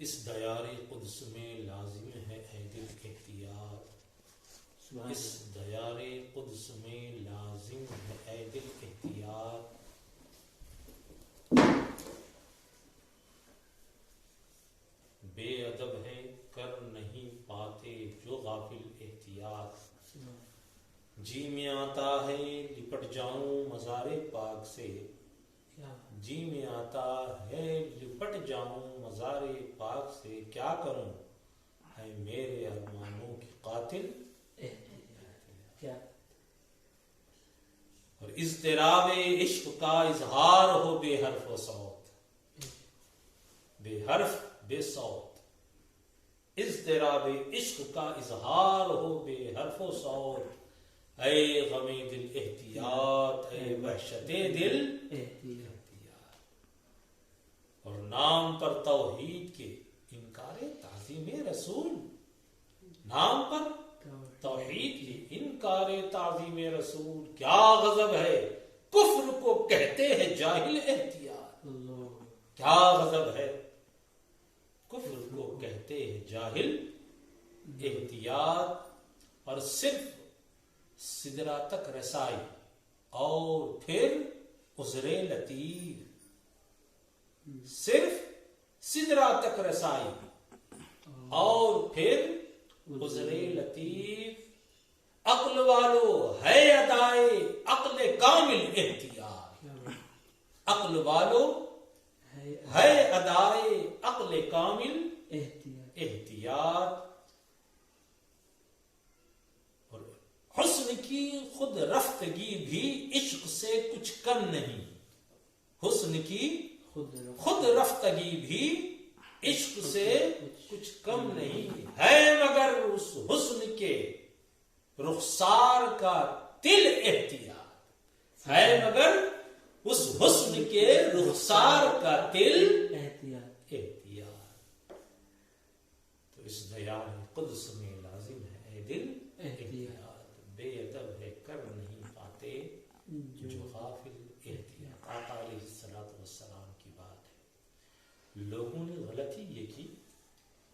اس دیار قدس میں لازم ہے اے دل احتیاط، اس دیار قدس میں لازم ہے اے دل احتیاط، بے ادب ہے کر نہیں پاتے جو غافل احتیاط، جی میں آتا ہے لپٹ جاؤں مزار پاک سے، جی میں آتا ہے لپٹ جاؤں مزار پاک سے، کیا کروں ہے میرے ارمانوں کی قاتل کیا اور اضطراب عشق کا اظہار ہو بے حرف و صوت، بے حرف بے صوت، اضطراب عشق کا اظہار ہو بے حرف و صوت، اے غم دل احتیاط، اے وحشت دل احتیاط، اور نام پر توحید کے انکار تعظیم رسول، نام پر توحید کی انکار تعظیم رسول، کیا غضب ہے کفر کو کہتے ہیں جاہل احتیاط، کیا غضب ہے کفر کو کہتے ہیں جاہل احتیاط، اور صرف سدرا تک رسائی اور پھر عذر لطیف، صرف سدرا تک رسائی اور پھر عذر لطیف، عقل والو ہے ادائے عقل کامل احتیاط، عقل والو ہے ادائے عقل کامل احتیاط، اور حسن کی خود رفتگی بھی عشق سے کچھ کم نہیں، حسن کی خود رفتگی بھی عشق سے کچھ کم نہیں ہے، مگر اس حسن کے رخسار کا دل احتیاط ہے، مگر اس حسن کے رخسار کا دل احتیاط، تو اس دیار قدس میں لازم ہے اے دل احتیاط، بے ادب ہے کر نہیں پاتے جو غافل احتیاط، آقا علیہ السلام کی بات ہے۔ لوگوں نے غلطی یہ کی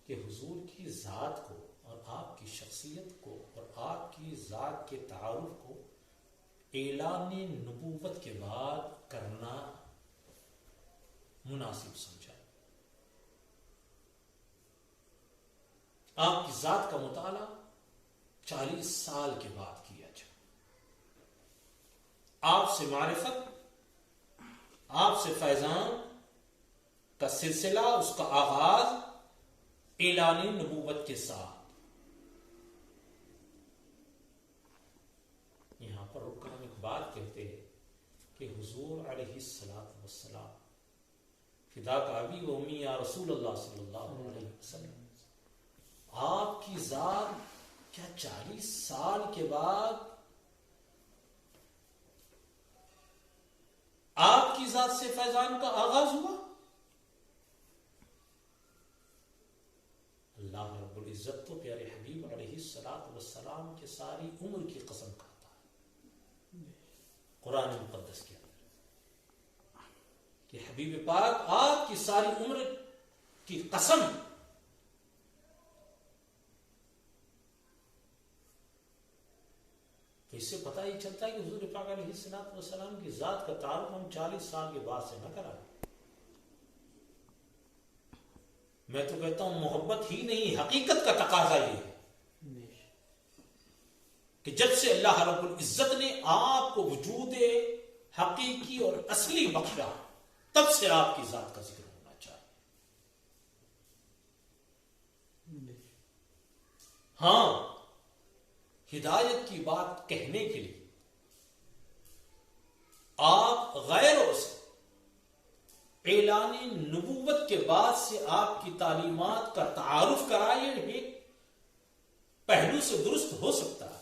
کہ حضور کی ذات کو اور آپ کی شخصیت کو اور آپ کی ذات کے تعارف کو اعلان نبوت کے بعد کرنا مناسب سمجھا۔ آپ کی ذات کا مطالعہ 40 سال کے بعد کیا جائے، آپ سے معرفت، آپ سے فیضان کا سلسلہ، اس کا آغاز اعلان نبوت کے ساتھ۔ یہاں پر رک کر ہم ایک بات کہتے ہیں کہ حضور علیہ السلام فدا کا ابی و امی یا رسول اللہ صلی اللہ علیہ وسلم، آپ کی ذات کیا 40 سال کے بعد آپ کی ذات سے فیضان کا آغاز ہوا؟ اللہ رب العزت تو پیارے حبیب علیہ السلام کے ساری عمر کی قسم کھاتا ہے قرآن مقدس کے اندر کہ حبیب پاک آپ کی ساری عمر کی قسم، تو اس سے پتہ ہی چلتا ہے کہ حضور پاک علیہ السلام کی ذات کا تعارف ہم 40 سال کے بعد سے نہ کرائیں۔ میں تو کہتا ہوں محبت ہی نہیں، حقیقت کا تقاضا یہ ہے کہ جب سے اللہ رب العزت نے آپ کو وجود حقیقی اور اصلی بخشا، تب سے آپ کی ذات کا ذکر ہونا چاہیے۔ ہاں، ہدایت کی بات کہنے کے لیے آپ غیروں سے اعلان نبوت کے بعد سے آپ کی تعلیمات کا تعارف کرائے، ایک پہلو سے درست ہو سکتا ہے،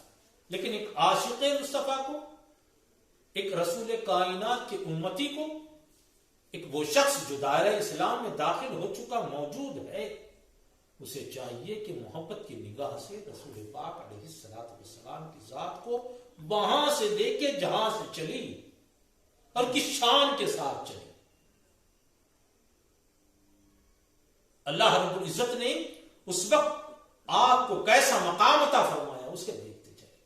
لیکن ایک عاشق مصطفیٰ کو، ایک رسول کائنات کے امتی کو، ایک وہ شخص جو دائرہ اسلام میں داخل ہو چکا موجود ہے، اسے چاہیے کہ محبت کی نگاہ سے رسول پاک علیہ السلام کی ذات کو وہاں سے دیکھے جہاں سے چلی اور کس شان کے ساتھ چلی۔ اللہ رب العزت نے اس وقت آپ کو کیسا مقام عطا فرمایا اسے دیکھتے چلے.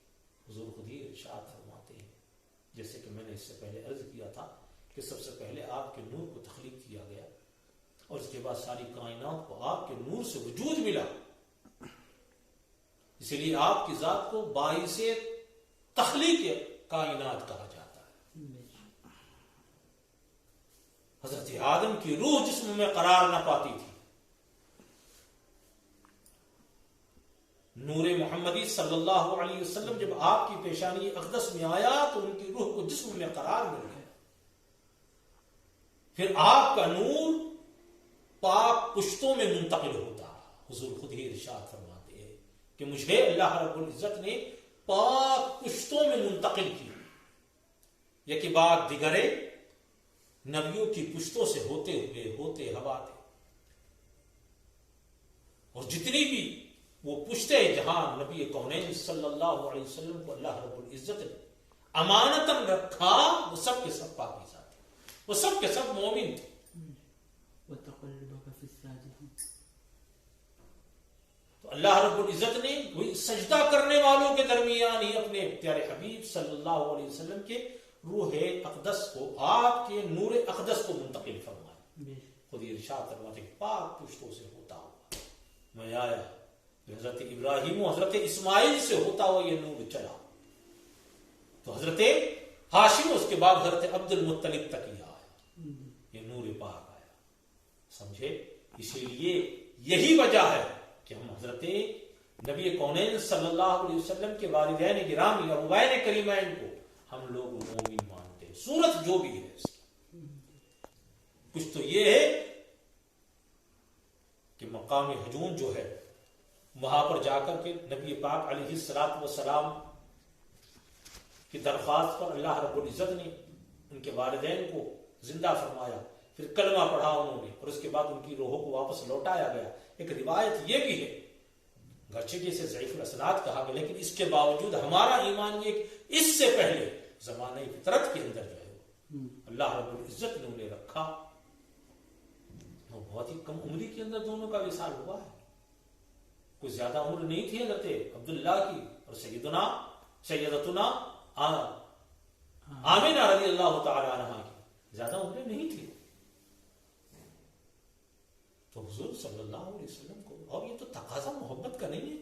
حضور خود ہی ارشاد فرماتے ہیں، جیسے کہ میں نے اس سے پہلے عرض کیا تھا کہ سب سے پہلے آپ کے نور کو تخلیق کیا گیا اور اس کے بعد ساری کائنات کو آپ کے نور سے وجود ملا. اسی لیے آپ کی ذات کو باعث تخلیق کائنات کہا جاتا ہے. حضرت آدم کی روح جسم میں قرار نہ پاتی تھی، نور محمدی صلی اللہ علیہ وسلم جب آپ کی پیشانی اقدس میں آیا تو ان کی روح کو جسم میں قرار مل گیا. پھر آپ کا نور پاک پشتوں میں منتقل ہوتا. حضور خود ہی ارشاد فرماتے ہیں کہ مجھے اللہ رب العزت نے پاک پشتوں میں منتقل کیا. یکی بعد دیگرے نبیوں کی پشتوں سے ہوتے ہوا تھے، اور جتنی بھی وہ پشتے جہاں نبی کونین صلی اللہ علیہ وسلم کو اللہ رب العزت نے امانتاً رکھا وہ سب کے سب پاکیزہ تھے، وہ سب کے سب مومن تھے. تو اللہ رب العزت نے وہی سجدہ کرنے والوں کے درمیان ہی اپنے پیارے حبیب صلی اللہ علیہ وسلم کے روح اقدس کو، آپ کے نور اقدس کو منتقل فرمایا. خود ارشاد فرماتے کہ پاک پشتوں سے ہوتا ہوا میں آیا. حضرت ابراہیم و حضرت اسماعیل سے ہوتا ہوا یہ نور چلا تو حضرت ہاشم، اس کے بعد حضرت عبد المطلب تک یہ آیا، یہ نور پاک آیا. سمجھے؟ اسی لیے یہی وجہ ہے کہ ہم حضرت نبی کونین صلی اللہ علیہ وسلم کے والدین گرامی ابوین کریمین کو ہم لوگ مومن مانتے ہیں، صورت جو بھی ہے اس کی. کچھ تو یہ ہے کہ مقام ہجون جو ہے وہاں پر جا کر کے نبی پاک علیہ الصلوۃ والسلام کی درخواست پر اللہ رب العزت نے ان کے والدین کو زندہ فرمایا، پھر کلمہ پڑھا انہوں نے، اور اس کے بعد ان کی روحوں کو واپس لوٹایا گیا. ایک روایت یہ بھی ہے، گرچہ کہ اسے ضعیف الاسناد کہا گیا، لیکن اس کے باوجود ہمارا ایمان یہ کہ اس سے پہلے زمانہ فطرت کے اندر جو ہے اللہ رب العزت نے انہیں رکھا. وہ بہت ہی کم عمری کے اندر دونوں کا وصال ہوا ہے، کوئی زیادہ عمر نہیں تھی حضرت عبداللہ کی اور سیدتنا آمینہ رضی اللہ تعالی عنہا کی زیادہ عمریں نہیں تھی. تو حضور صلی اللہ علیہ وسلم کو، اور یہ تو تقاضا محبت کا نہیں ہے،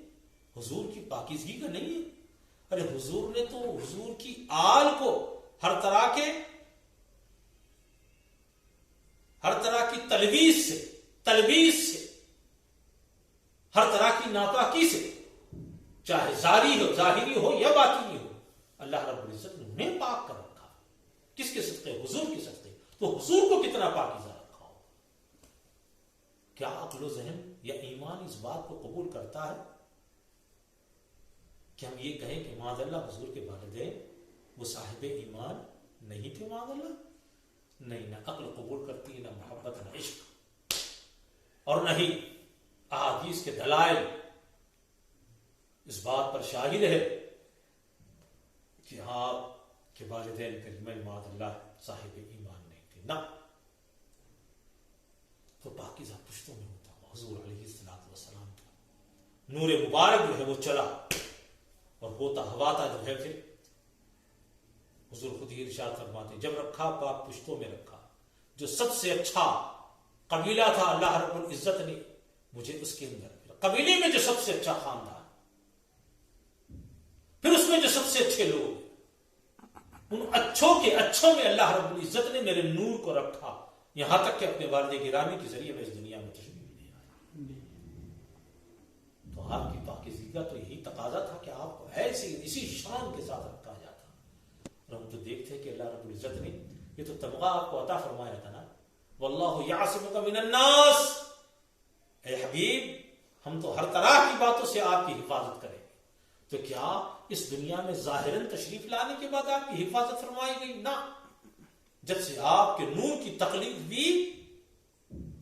حضور کی پاکیزگی کا نہیں ہے. ارے حضور نے تو حضور کی آل کو ہر طرح کی تلبیس سے ہر طرح کی ناپاکی سے، چاہے ظاہری ہو یا باطنی ہو، اللہ رب العزت نے انہیں پاک کر رکھا. کس کے صدقے؟ حضور کے صدقے. تو حضور کو کتنا پاکیزہ رکھا ہو. کیا عقل و ذہن یا ایمان اس بات کو قبول کرتا ہے کہ ہم یہ کہیں کہ معاذ اللہ حضور کے والدین وہ صاحب ایمان نہیں تھے؟ معاذ اللہ نہیں، نہ عقل قبول کرتی ہے، نہ محبت، نہ عشق، اور نہ ہی احادیث کے دلائل اس بات پر شاہد ہے کہ آپ کے والدین کریمین معاذ اللہ صاحب ایمان نہیں تھے. نہ تو پاکیزہ پشتوں میں ہوتا ہوا حضور علیہ الصلوۃ والسلام کا نور مبارک جو ہے وہ چلا اور ہوتا ہوا تھا جو ہے. پھر حضور خود ہی ارشاد فرماتے جب رکھا پاک پشتوں میں رکھا، جو سب سے اچھا قبیلہ تھا اللہ رب العزت نے مجھے اس کے اندر، قبیلے میں جو سب سے اچھا خاندان، پھر اس میں جو سب سے اچھے لوگ، ان اچھوں کے اچھوں میں اللہ رب العزت نے میرے نور کو رکھا، یہاں تک کہ اپنے والد گرامی کے ذریعے میں اس دنیا میں تشریف لے آیا. تو آپ کی پاکیزگی کا تو یہی تقاضا تھا کہ آپ کو ایسے اسی شان کے ساتھ رکھا جاتا. اور ہم تو دیکھتے ہیں کہ اللہ رب العزت نے یہ تو تمغہ آپ کو عطا فرمایا تھا نا، واللہ یعصمک من الناس. اے حبیب ہم تو ہر طرح کی باتوں سے آپ کی حفاظت کریں گے. تو کیا اس دنیا میں ظاہراً تشریف لانے کے بعد آپ کی حفاظت فرمائی گئی؟ نہ، جب سے آپ کے نور کی تخلیق ہوئی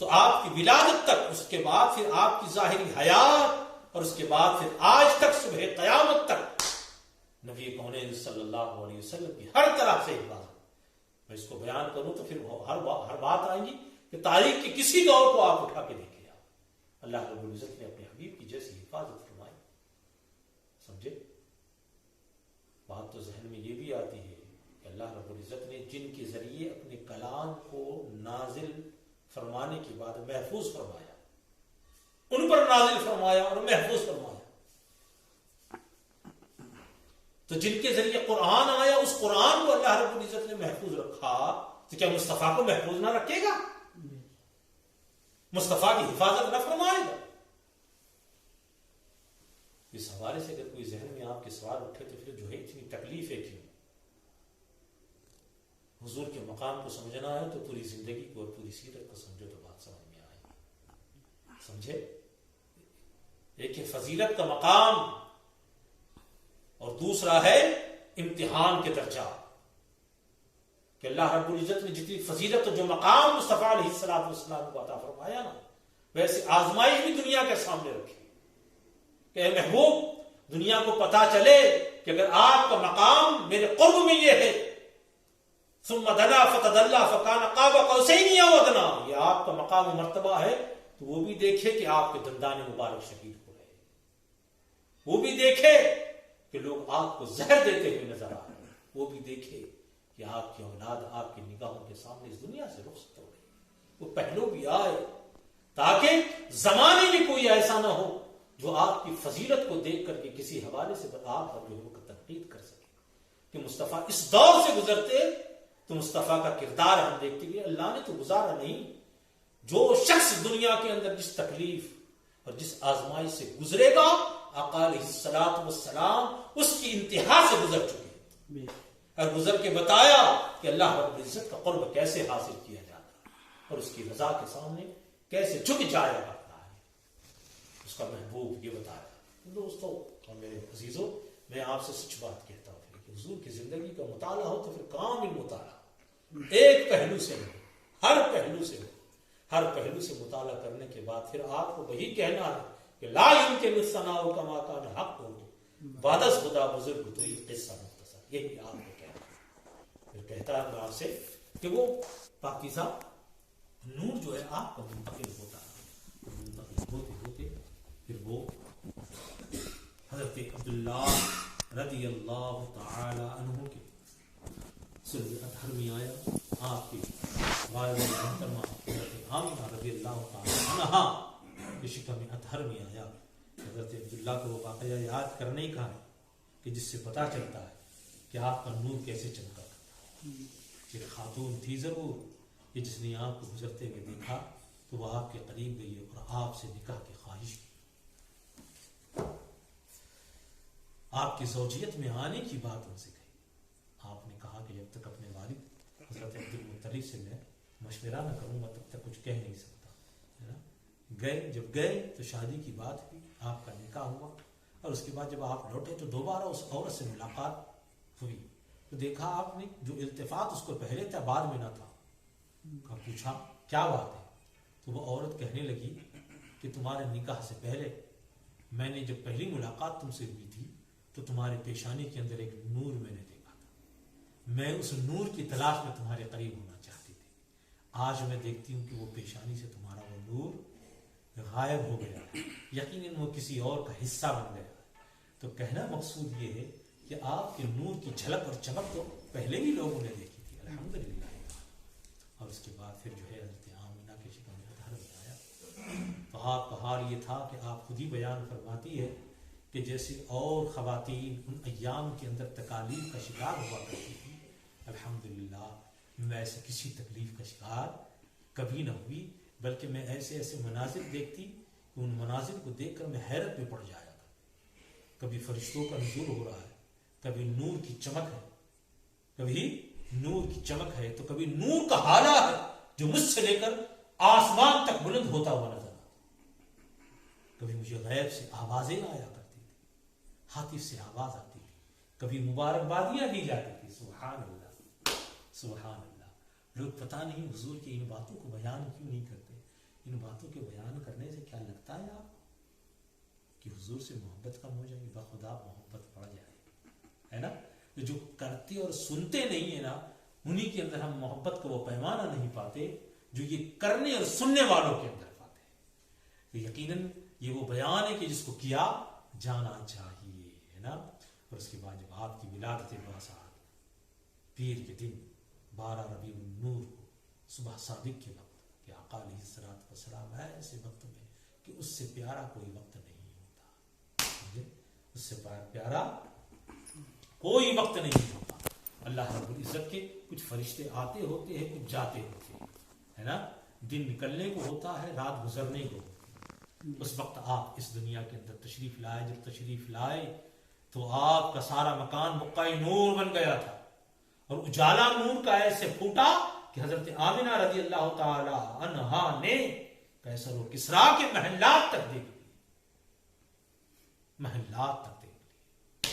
تو آپ کی ولادت تک، اس کے بعد پھر آپ کی ظاہری حیات، اور اس کے بعد پھر آج تک صبح قیامت تک نبی کونین صلی اللہ علیہ وسلم کی ہر طرح سے حفاظت. میں اس کو بیان کروں تو پھر ہر بات آئیں گی کہ تاریخ کے کسی دور کو آپ اٹھا کے دیکھیں، اللہ رب العزت نے اپنے حبیب کی جیسی حفاظت فرمائی. سمجھے؟ بات تو ذہن میں یہ بھی آتی ہے کہ اللہ رب العزت نے جن کے ذریعے اپنے کلام کو نازل فرمانے کے بعد محفوظ فرمایا، ان پر نازل فرمایا اور محفوظ فرمایا. تو جن کے ذریعے قرآن آیا اس قرآن کو اللہ رب العزت نے محفوظ رکھا، تو کیا مصطفیٰ کو محفوظ نہ رکھے گا؟ مصطفیٰ کی حفاظت نہ فرمائے گا؟ اس حوالے سے اگر کوئی ذہن میں آپ کے سوال اٹھے تو پھر جو ہے اتنی تکلیف ہے کیوں؟ حضور کے مقام کو سمجھنا ہے تو پوری زندگی کو اور پوری سیرت کو سمجھو تو بات سمجھ میں آئے گی. سمجھے؟ ایک ہے فضیلت کا مقام اور دوسرا ہے امتحان کے درجہ. کہ اللہ رب العزت نے جتنی فضیلت جو مقام مصطفیٰ علیہ السلام کو عطا فرمایا نا، ویسے آزمائش بھی دنیا کے سامنے رکھی کہ اے محبوب، دنیا کو پتا چلے کہ اگر آپ کا مقام میرے قرب میں یہ ہے، ثم دنا فتدلى فكان قاب قوسين او ادنى، یہ آپ کا مقام و مرتبہ ہے، تو وہ بھی دیکھے کہ آپ کے دندان مبارک شہید ہو رہے، وہ بھی دیکھے کہ لوگ آپ کو زہر دیتے ہوئے نظر آ رہے ہیں، وہ بھی دیکھے کہ آپ کی اولاد آپ کی نگاہوں کے سامنے اس دنیا سے رخصت ہو رہی. وہ پہلو بھی آئے تاکہ زمانے میں کوئی ایسا نہ ہو جو آپ کی فضیلت کو دیکھ کر کے کسی حوالے سے آپ پر جو ہے تنقید کر سکے کہ مصطفیٰ اس دور سے گزرتے تو مصطفیٰ کا کردار ہم دیکھتے ہوئے اللہ نے تو گزارا نہیں. جو شخص دنیا کے اندر جس تکلیف اور جس آزمائش سے گزرے گا، آقا علیہ الصلوۃ والسلام اس کی انتہا سے گزر چکے اور گزر کے بتایا کہ اللہ رب العزت کا قرب کیسے حاصل کیا جاتا ہے اور اس کی رضا کے سامنے کیسے جھک جایا کرتا ہے. اس کا محبوب یہ بتایا. دوستو اور میرے عزیزوں، میں آپ سے سچ بات کہتا ہوں کہ حضور کی زندگی کا مطالعہ ہو تو پھر کامل مطالعہ، ایک پہلو سے ہو، ہر پہلو سے ہو، ہر پہلو سے مطالعہ کرنے کے بعد پھر آپ کو وہی کہنا ہے کہ لا يمكن الثناء كما كان حق ہو بادس خدا بزرگ تو یہ قصہ مختصر، یہی آپ کو کہنا ہے. پھر کہتا ہے آپ سے کہ وہ پاکیزہ نور جو ہے آپ کا منتقل ہوتا ہے، منتقل ہوتے ہوتے پھر وہ حضرت عبداللہ رضی اللہ تعالی عنہ کے سلب اطہر میں آیا. آپ کی والدہ محترمہ حضرت آمنہ رضی اللہ تعالی عنہا کے شکم اطہر میں آیا. حضرت عبداللہ کو وہ واقعہ یاد کرنے کا ہے کہ جس سے پتہ چلتا ہے کہ آپ کا نور کیسے چمکا کرتا ہے. ایک خاتون تھی ضرور کہ جس نے آپ کو گزرتے ہوئے دیکھا تو وہ آپ کے قریب گئی اور آپ سے نکاح کی خواہش کی. آپ کی زوجیت میں آنے کی بات ان سے کہی. آپ نے کہا کہ جب تک اپنے والد حضرت عبد المطلب سے میں مشورہ نہ کروں گا تب تک کچھ کہہ نہیں سکتا. گئے، جب گئے تو شادی کی بات ہوئی، آپ کا نکاح ہوا اور اس کے بعد جب آپ لوٹے تو دوبارہ اس عورت سے ملاقات ہوئی تو دیکھا آپ نے جو التفات اس کو پہلے تھا بعد میں نہ تھا. پوچھا کیا بات ہے؟ تو وہ عورت کہنے لگی کہ تمہارے نکاح سے پہلے میں نے جب پہلی ملاقات تم سے ہوئی تھی تو تمہارے پیشانی کے اندر ایک نور میں نے دیکھا تھا، میں اس نور کی تلاش میں تمہارے قریب ہونا چاہتی تھی. آج میں دیکھتی ہوں کہ وہ پیشانی سے تمہارا وہ نور غائب ہو گیا ہے، یقیناً وہ کسی اور کا حصہ بن گیا. تو کہنا مقصود یہ ہے کہ آپ کے نور کی جھلک اور چمک تو پہلے بھی لوگوں نے دیکھی تھی الحمدللہ. اور اس کے بعد پھر جو ہے حضرت آمنہ کے شکم اطہر میں آیا تو آپ کا حال یہ تھا کہ آپ خود ہی بیان فرماتی ہے کہ جیسے اور خواتین ان ایام کے اندر تکالیف کا شکار ہوا کرتی تھی، الحمدللہ میں ایسے کسی تکلیف کا شکار کبھی نہ ہوئی، بلکہ میں ایسے ایسے مناظر دیکھتی کہ ان مناظر کو دیکھ کر میں حیرت میں پڑ جایا تھا. کبھی فرشتوں کا نزول ہو رہا ہے، کبھی نور کی چمک ہے، کبھی نور کی چمک ہے تو کبھی نور کا حالہ ہے جو مجھ سے لے کر آسمان تک بلند ہوتا ہوا نظر آتا. کبھی مجھے غیب سے آوازیں آیا کرتی تھی، ہاتف سے آواز آتی تھی، کبھی مبارکبادیاں دی جاتی تھی. سبحان اللہ سبحان اللہ. لوگ پتہ نہیں حضور کی ان باتوں کو بیان کیوں نہیں کرتے. ان باتوں کے بیان کرنے سے کیا لگتا ہے آپ کہ حضور سے محبت کم ہو جائے گی؟ بخدا محبت بڑھ جائے گی، ہے نا. جو کرتے اور سنتے نہیں ہے نا، انہی کے اندر ہم محبت کو وہ پیمانہ نہیں پاتے جو یہ کرنے اور سننے والوں کے اندر پاتے ہیں. تو یقیناً یہ وہ بیان ہے کہ جس کو کیا جانا چاہیے، ہے نا. اور اس کے بعد جب آپ کی ولادت باسعد پیر کے دن 12 ربیع النور کو صبح صادق کے وقت کہ آقا علیہ الصلوۃ والسلام ہے ایسے وقت میں کہ اس سے پیارا کوئی وقت نہیں ہوتا، اس سے پیارا کوئی وقت نہیں ہوتا. اللہ رب العزت کے کچھ فرشتے آتے ہوتے ہیں، کچھ جاتے ہوتے ہیں، ہے نا. دن نکلنے کو ہوتا ہے، رات گزرنے کو ہوتی ہے. اس وقت آپ اس دنیا کے اندر تشریف لائے. جب تشریف لائے تو آپ کا سارا مکان بقعہ نور بن گیا تھا، اور اجالا نور کا ایسے پھوٹا کہ حضرت آمنہ رضی اللہ تعالی عنہا نے قیصر و کسریٰ کے محلات تک دیکھ لی، محلات تک دیکھ لی.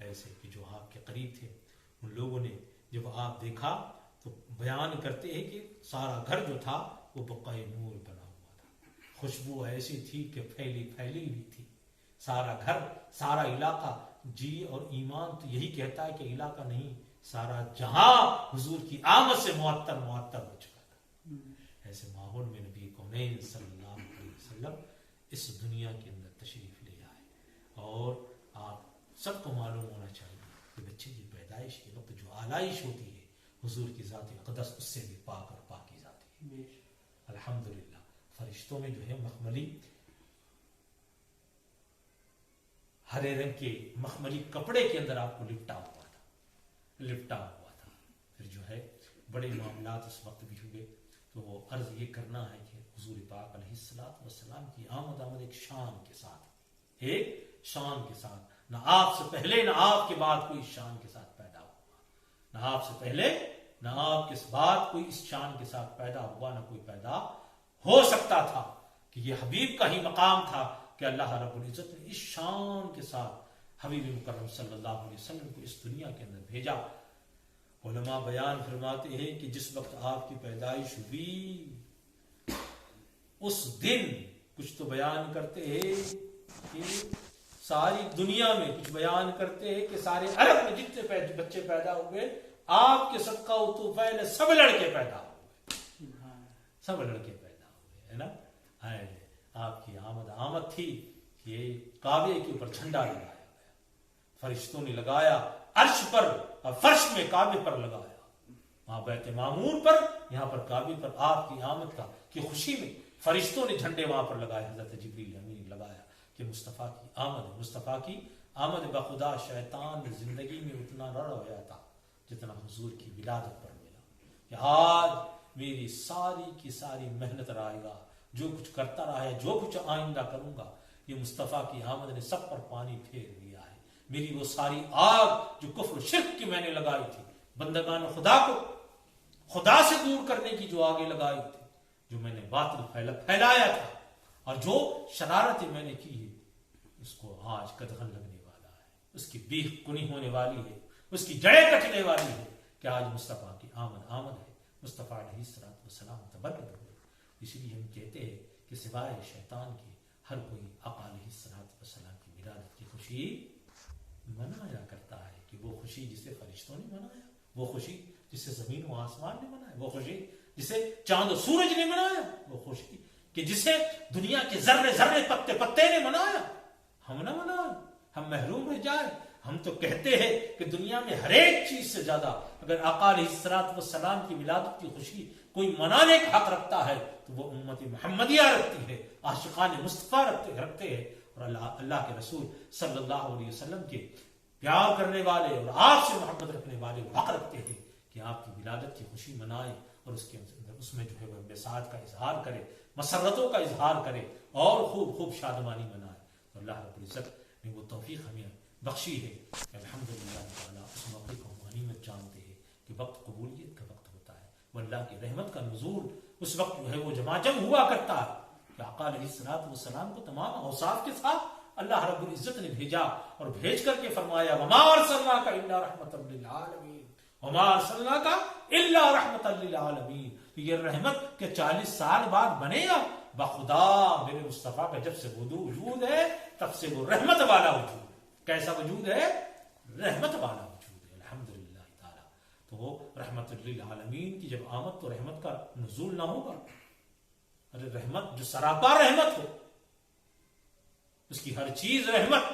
ایسے کہ جو آپ کے قریب تھے ان لوگوں نے جب آپ دیکھا تو بیان کرتے ہیں کہ سارا گھر جو تھا وہ بقعہ نور بنا ہوا تھا. خوشبو ایسی تھی کہ پھیلی ہوئی تھی. سارا گھر، سارا علاقہ، جی اور ایمان تو یہی کہتا ہے کہ علاقہ نہیں، سارا جہاں حضور کی آمد سے معطر ہو چکا تھا. ایسے ماحول میں نبی کونین صلی اللہ علیہ وسلم اس دنیا کے اندر تشریف لے آئے. اور آپ سب کو معلوم ہونا چاہیے کہ بچے کی پیدائش کے وقت جو آلائش ہوتی ہے حضور کی ذات اقدس اس سے بھی پاک اور پاکی ذاتی ہے. الحمدللہ فرشتوں میں جو ہے مخملی ہرے رنگ کے مخملی کپڑے کے اندر آپ کو لپٹا ہوا تھا. پھر جو ہے بڑے معاملات اس وقت بھی ہوئے. تو وہ عرض یہ کرنا ہے کہ حضور پاک علیہ الصلوۃ والسلام کی آمد ایک شان کے ساتھ، نہ آپ سے پہلے نہ آپ کے بعد کوئی شان کے ساتھ پیدا ہوا، نہ آپ سے پہلے نہ آپ کے بعد کوئی اس شان کے ساتھ پیدا ہوا، نہ کوئی پیدا ہو سکتا تھا. کہ یہ حبیب کا ہی مقام تھا کہ اللہ رب العزت نے اس شان کے ساتھ حبیب مکرم صلی اللہ علیہ وسلم کو اس دنیا کے اندر بھیجا. علماء بیان فرماتے ہیں کہ جس وقت آپ کی پیدائش ہوئی اس دن کچھ تو بیان کرتے ہیں کہ ساری دنیا میں، کچھ بیان کرتے ہیں کہ سارے عرب میں جتنے بچے پیدا ہوئے آپ کے صدقہ و طوفیل سب لڑکے پیدا ہوئے، ہے نا. آپ کی آمد تھی کہ کعبے کے اوپر جھنڈا لگایا گیا، فرشتوں نے لگایا عرش پر اور فرش میں کعبے پر لگایا، وہاں بیت معمور پر، یہاں پر کعبے پر آپ کی آمد کا کی خوشی میں فرشتوں نے جھنڈے وہاں پر لگائے. حضرت جبریل امین نے لگایا کہ مصطفیٰ کی آمد، مصطفیٰ کی آمد بخدا شیطان زندگی میں اتنا نہ رویا تھا جتنا حضور کی ولادت پر ملا. کہ آج میری ساری کی ساری محنت رائے گا، جو کچھ کرتا رہا ہے، جو کچھ آئندہ کروں گا، یہ مصطفیٰ کی آمد نے سب پر پانی پھیر دیا ہے. میری وہ ساری آگ جو کفر و شرک کی میں نے لگائی تھی، بندگان خدا کو خدا سے دور کرنے کی جو آگے لگائی تھی، جو میں نے باطل پھیلایا تھا، اور جو شرارتیں میں نے کی ہے، اس کو آج قدغن لگنے والا ہے، اس کی بیخ کنی ہونے والی ہے، اس کی جڑیں کٹنے والی ہے کہ آج مصطفیٰ کی آمد ہے. مصطفیٰ علیہ الصلوۃ والسلام تبرک ہوئے. اس لیے ہم کہتے ہیں کہ سوائے شیطان کے ہر کوئی آقا علیہ الصلوۃ والسلام کی ولادت کی خوشی منایا کرتا ہے. کہ وہ خوشی جسے فرشتوں نے منایا، وہ خوشی جسے زمین و آسمان نے منایا، وہ خوشی جسے چاند و سورج نے منایا، وہ خوشی کہ جسے دنیا کے ذرے ذرے پتے نے منایا، ہم نہ منائیں، ہم محروم رہ جائیں. ہم تو کہتے ہیں کہ دنیا میں ہر ایک چیز سے زیادہ اگر آقا علیہ الصلوۃ والسلام کی ولادت کی خوشی کوئی منانے کا حق رکھتا ہے تو وہ امت محمدیہ رکھتی ہے، عاشقان مصطفیٰ رکھتے ہیں. اور اللہ کے رسول صلی اللہ علیہ وسلم کے پیار کرنے والے اور آپ سے محبت رکھنے والے حق رکھتے ہیں کہ آپ کی ولادت کی خوشی منائے، اور اس کے اندر اس میں جو ہے وہ بساط کا اظہار کرے، مسرتوں کا اظہار کرے، اور خوب شادمانی منائے. تو اللہ رب العزت نے وہ توفیق ہمیں بخشی ہے کہ الحمدللہ تعالیٰ اس موقع کو غنیمت جانتے ہیں کہ وقت قبولیت کا وقت ہوتا ہے، وہ اللہ کی رحمت کا نزول اس وقت جو ہے وہ جماجم ہوا کرتا ہے کہ آقا علیہ الصلوۃ والسلام کو تمام اوصاف کے ساتھ اللہ رب العزت نے بھیجا، اور بھیج کر کے فرمایا وما ارسلناک الا رحمۃ للعالمین، وما ارسلناک الا رحمۃ للعالمین. یہ رحمت کہ 40 سال بعد بنے گا، بخدا میرے مصطفیٰ کا جب سے وجود ہے تب سے وہ رحمت والا وجود. کیسا وجود ہے؟ رحمت والا وجود ہے. الحمدللہ تعالی. تو وہ رحمت للعالمین کی جب آمد تو رحمت کا نزول نہ ہوگا. ارے رحمت جو سراپا رحمت ہو، اس کی ہر چیز رحمت،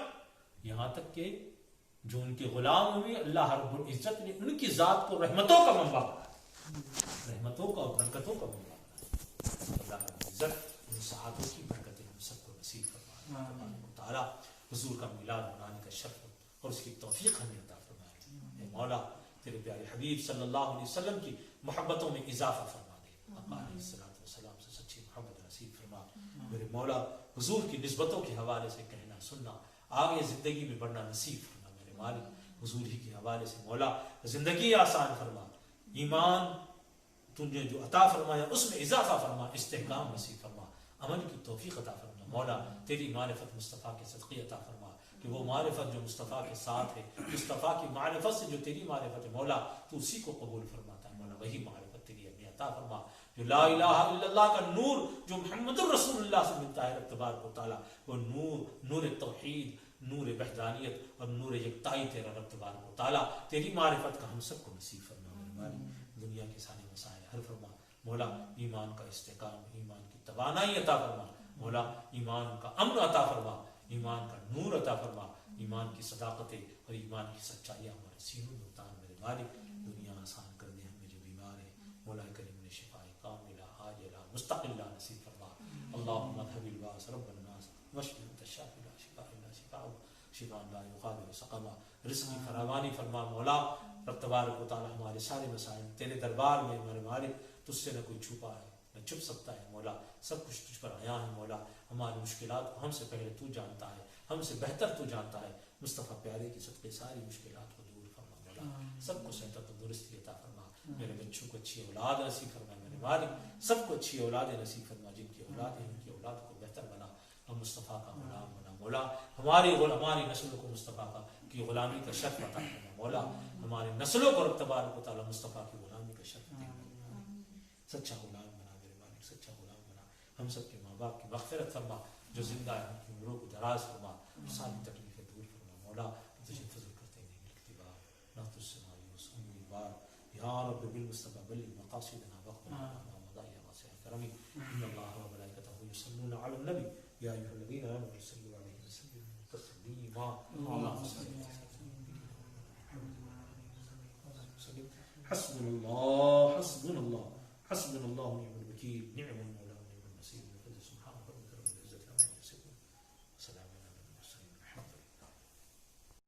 یہاں تک کہ جو ان کے غلام ہوئے اللہ رب العزت نے ان کی ذات کو رحمتوں کا منبع بنایا، رحمتوں کا اور برکتوں کا منبع بنایا۔ اللہ رب العزت ان صحابوں کی برکتیں ہم سب کو نصیب فرمائے، تبارک و تعالیٰ حضور کا میلاد منانے کا شرف اور اس کی توفیق ہمیں عطا فرمائے۔ اے مولا تیرے پیارے حبیب صلی اللہ علیہ وسلم کی محبتوں میں اضافہ فرما دے، آقا علیہ الصلوۃ والسلام سے سچی محبت نصیب فرما۔ میرے مولا حضور کی نسبتوں کے حوالے سے کہنا سننا آگے زندگی میں بڑھنا نصیب فرما۔ میرے مالک حضور ہی کے حوالے سے مولا زندگی آسان فرما، ایمان تو نے جو عطا فرمایا اس میں اضافہ فرما، استحکام نصیب فرما، عمل کی توفیق عطا فرما۔ مولا تیری معرفت مصطفیٰ کے صدقے عطا فرما کہ وہ معرفت جو مصطفیٰ کے ساتھ ہے، مصطفیٰ کی معرفت سے جو تیری معرفت ہے مولا تو اسی کو قبول فرماتا ہے مولا، وہی معرفت تیری اپنی عطا فرما جو لا الہ الا اللہ کا نور جو محمد الرسول اللہ سے ملتا ہے رب تبارک و تعالیٰ، وہ نور توحید، نور وحدانیت اور نور یکتائی تیرا رب تبارک و تعالیٰ، تیری معرفت کا ہم سب کو نصیب فرما۔ دنیا کے سارے مسائل حل فرما مولا، ایمان کا استحکام، ایمان کی توانائی عطا فرما مولا، ایمان کا امن عطا فرما، ایمان کا نور عطا فرما، ایمان کی صداقتیں اور ایمان کی سچائیاں ہمارے سینوں میں اتار میرے مالک۔ دنیا آسان کر دے، ہمیں جو بیمار ہے مولا کریم نے شفاء کاملہ عاجلہ مستقلہ نصیب فرما۔ اللہم اذھب الباس رب الناس واشف انت الشافی لا شفاء الا شفاؤک شفاء لا یغادر سقما۔ رزق کی فراوانی فرما مولا، رب تبارک و تعالی ہمارے سارے مسائل تیرے دربار میں ہمارے مالک، تجھ سے نہ کوئی چھپا ہے نہ چھپ سکتا ہے مولا، سب کچھ تجھ پر آیا ہے مولا، ہماری مشکلات کو ہم سے پہلے تو جانتا ہے، ہم سے بہتر تو جانتا ہے۔ مصطفیٰ پیارے کی صدقے ساری مشکلات کو دور فرما مولا، سب کو صحت و تندرستی عطا فرما، میرے بچوں کو اچھی اولاد نصیب فرما میرے مالک، سب کو اچھی اولاد نصیب فرما، جن کی اولاد ہے ان کی اولاد کو بہتر بنا، ہم مصطفیٰ کا غلام بنا مولا، ہماری نسلوں کو مصطفیٰ کی غلامی کا شرف عطا فرما مولا، ہماری نسلوں کو رب تبارک و تعالی مصطفیٰ کی غلامی کا شرف دے، سچا غلام بنا میرے مالک، سچا غلام بنا۔ ہم سب کے ماں باپ کی مغفرت فرما، جو زندہ ہے ان کی عمروں کو دراز فرما، ساری تکلیفیں دور فرما مولا، تجھے فضل کرتے ہیں الاقتبار نہ تجھ سے مایوس امیدوار، یا رب بالمصطفیٰ بلغ مقاصدنا واغفر لنا ما مضى يا واسع الكرم، ان الله وملائكته يصلون على النبي يا ايها الذين امنوا صلوا عليه وسلموا تسليما، اللهم صل وسلم۔ حسبنا الله حسبنا الله حسبنا الله ونعم الوكيل، نعم